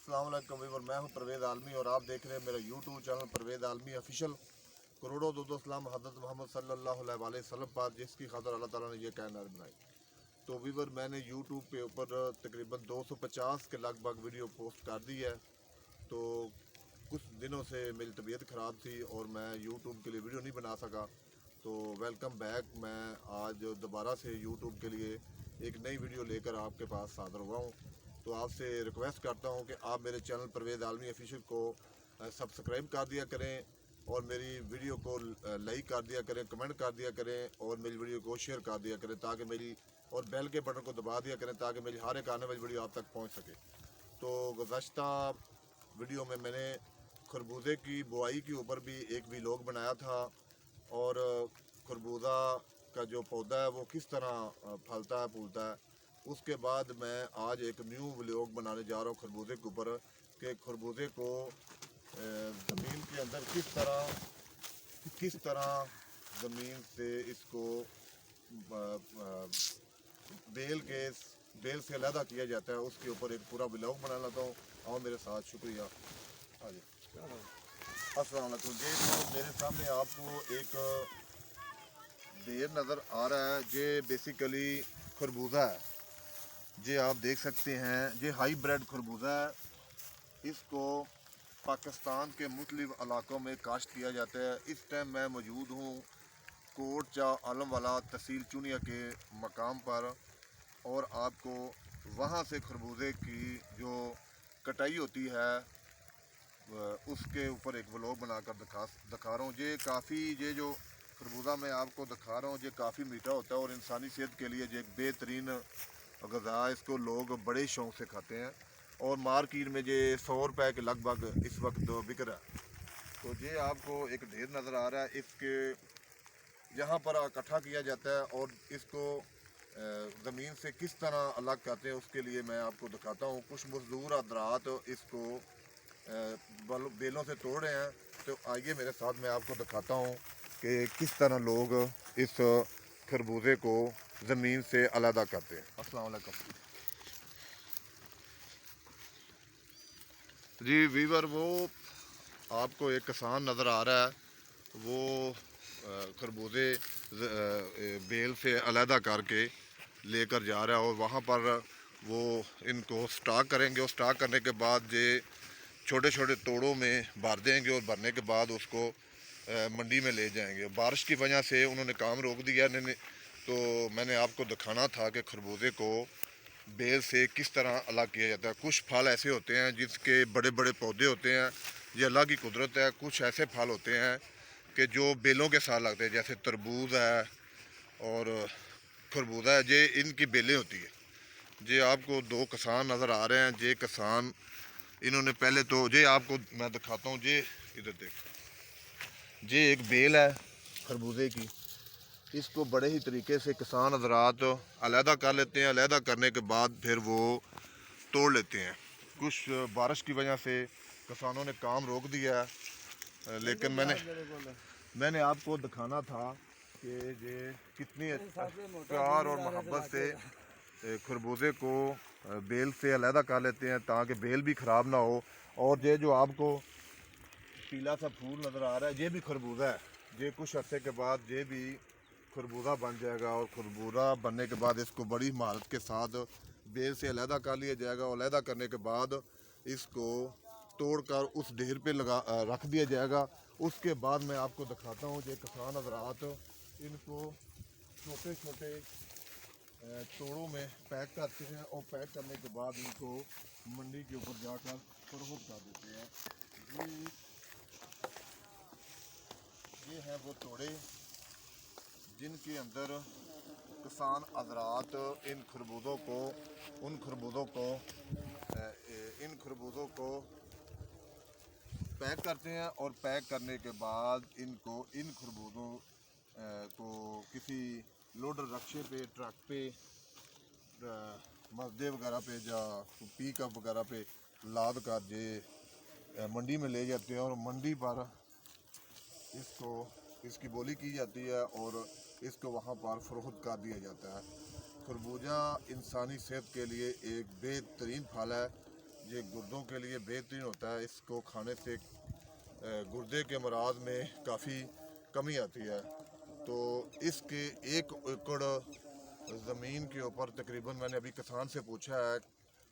अस्सलाम वालेकुम वीवर, मैं हूं परवेज़ आलमी और आप देख रहे हैं मेरा यूट्यूब चैनल परवेज़ आलमी ऑफिशियल। करोड़ों दो सलाम हज़रत मोहम्मद सल्लल्लाहु अलैहि वसल्लम पर, जिसकी खातर अल्लाह ताला ने ये कायनात बनाई। तो वीवर, मैंने यूट्यूब पे ऊपर तकरीबन 250 के लगभग वीडियो पोस्ट कर दी है। तो कुछ दिनों से मेरी तबीयत ख़राब थी और मैं यूट्यूब के लिए वीडियो नहीं बना सका। तो वेलकम बैक, मैं आज दोबारा से यूट्यूब के लिए एक नई वीडियो लेकर आपके पास हाज़िर हुआ हूँ। तो आपसे रिक्वेस्ट करता हूँ कि आप मेरे चैनल परवेज़ आलमी ऑफिशियल को सब्सक्राइब कर दिया करें और मेरी वीडियो को लाइक कर दिया करें, कमेंट कर दिया करें और मेरी वीडियो को शेयर कर दिया करें ताकि मेरी और बेल के बटन को दबा दिया करें ताकि मेरी हर एक आने वाली वीडियो आप तक पहुँच सके। तो गुज़श्ता वीडियो में मैंने खरबूजे की बुआई के ऊपर भी एक व्लॉग बनाया था और खरबूजा का जो पौधा है वो किस तरह फलता है फूलता है। उसके बाद मैं आज एक न्यू व्लॉग बनाने जा रहा हूँ खरबूजे के ऊपर कि खरबूजे को ज़मीन के अंदर किस तरह ज़मीन से इसको बेल से अलहदा किया जाता है, उसके ऊपर एक पूरा व्लॉग बना लेता हूँ। आओ मेरे साथ, शुक्रिया। हाँ जी, अस्सलाम वालेकुम जी। तो मेरे सामने आपको एक ढेर नज़र आ रहा है, ये बेसिकली खरबूजा है। ये आप देख सकते हैं, ये हाई ब्रेड खरबूजा है। इसको पाकिस्तान के मुख्तलिफ इलाकों में काश्त किया जाता है। इस टाइम मैं मौजूद हूँ कोट चा आलम वाला तहसील चुनिया के मकाम पर और आपको वहाँ से खरबूजे की जो कटाई होती है उसके ऊपर एक व्लॉग बनाकर दिखा रहा हूँ। ये जो खरबूजा मैं आपको दिखा रहा हूँ ये काफ़ी मीठा होता है और इंसानी सेहत के लिए ये एक बेहतरीन ग़िज़ा। इसको लोग बड़े शौक़ से खाते हैं और मार्केट में ये 100 रुपए के लगभग इस वक्त बिक रहा है। तो ये आपको एक ढेर नज़र आ रहा है, इसके यहाँ पर इकट्ठा किया जाता है और इसको ज़मीन से किस तरह अलग करते हैं उसके लिए मैं आपको दिखाता हूँ। कुछ मज़दूर हज़रात इसको बेलों से तोड़ रहे हैं। तो आइए मेरे साथ, मैं आपको दिखाता हूँ कि किस तरह लोग इस खरबूजे को ज़मीन से अलहदा करते हैं। अस्सलाम वालेकुम जी वीवर, वो आपको एक किसान नज़र आ रहा है, वो खरबूजे बेल से अलहदा करके लेकर जा रहा है और वहाँ पर वो इनको स्टॉक करेंगे और स्टॉक करने के बाद ये छोटे छोटे तोड़ों में भर देंगे और भरने के बाद उसको मंडी में ले जाएंगे। बारिश की वजह से उन्होंने काम रोक दिया। तो मैंने आपको दिखाना था कि खरबूजे को बेल से किस तरह अलग किया जाता है। कुछ फल ऐसे होते हैं जिसके बड़े बड़े पौधे होते हैं, ये अल्लाह की कुदरत है। कुछ ऐसे फल होते हैं कि जो बेलों के साथ लगते हैं, जैसे तरबूज है और खरबूजा है, ये इनकी बेलें होती है। ये आपको दो किसान नज़र आ रहे हैं। ये किसान, इन्होंने पहले तो ये आपको मैं दिखाता हूँ, ये इधर देख, ये एक बेल है खरबूजे की। इसको बड़े ही तरीके से किसान हज़रात अलहदा कर लेते हैं। अलहदा करने के बाद फिर वो तोड़ लेते हैं। कुछ बारिश की वजह से किसानों ने काम रोक दिया है, लेकिन मैंने आपको दिखाना था कि ये कितनी प्यार और मोहब्बत से खरबूजे को बेल से अलहदा कर लेते हैं ताकि बेल भी ख़राब ना हो। और ये जो आपको पीला सा फूल नज़र आ रहा है, ये भी खरबूजा है। ये कुछ अर्से के बाद ये भी खरबूजा बन जाएगा और खरबूजा बनने के बाद इसको बड़ी महारत के साथ बेल से अलहदा कर लिया जाएगा और अलहदा करने के बाद इसको तोड़कर उस ढेर पे रख दिया जाएगा। उसके बाद मैं आपको दिखाता हूँ, ये किसान हज़रात इनको छोटे छोटे तोड़ों में पैक करते हैं और पैक करने के बाद इनको मंडी के ऊपर जाकर फरोख्त कर देते हैं। ये हैं वो तोड़े जिनके अंदर किसान हज़रात इन खरबूजों को पैक करते हैं और पैक करने के बाद इन खरबूजों को किसी लोडर रक्शे पे, ट्रक पे, मजदे वगैरह पे या पिकअप वगैरह पे लाद कर ये मंडी में ले जाते हैं और मंडी पर इसकी बोली की जाती है और इसको वहाँ पर फरोख्त कर दिया जाता है। खरबूजा इंसानी सेहत के लिए एक बेहतरीन फल है। ये गुर्दों के लिए बेहतरीन होता है। इसको खाने से गुर्दे के अमराज में काफ़ी कमी आती है। तो इसके 1 एकड़ ज़मीन के ऊपर तकरीबन, मैंने अभी किसान से पूछा है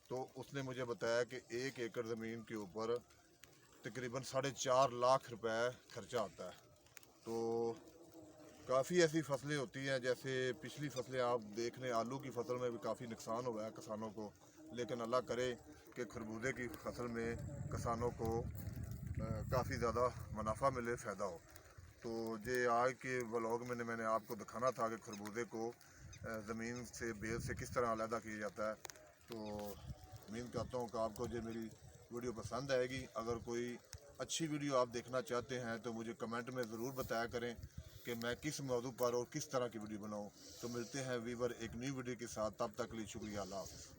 तो उसने मुझे बताया कि 1 एकड़ ज़मीन के ऊपर तकरीबन 4.5 लाख रुपए खर्चा आता है। तो काफ़ी ऐसी फसलें होती हैं, जैसे पिछली फसलें आप देख लें, आलू की फसल में भी काफ़ी नुकसान हुआ है किसानों को, लेकिन अल्लाह करे कि खरबूजे की फसल में किसानों को काफ़ी ज़्यादा मुनाफा मिले, फ़ायदा हो। तो ये आज के व्लॉग में मैंने आपको दिखाना था कि खरबूजे को ज़मीन से, बेल से किस तरह अलहदा किया जाता है। तो उम्मीद करता हूँ कि आपको जो मेरी वीडियो पसंद आएगी। अगर कोई अच्छी वीडियो आप देखना चाहते हैं तो मुझे कमेंट में ज़रूर बताया करें कि मैं किस मौजू पर और किस तरह की वीडियो बनाऊँ। तो मिलते हैं वीवर एक न्यू वीडियो के साथ, तब तक के लिए शुक्रिया, अल्लाह हाफ़िज़।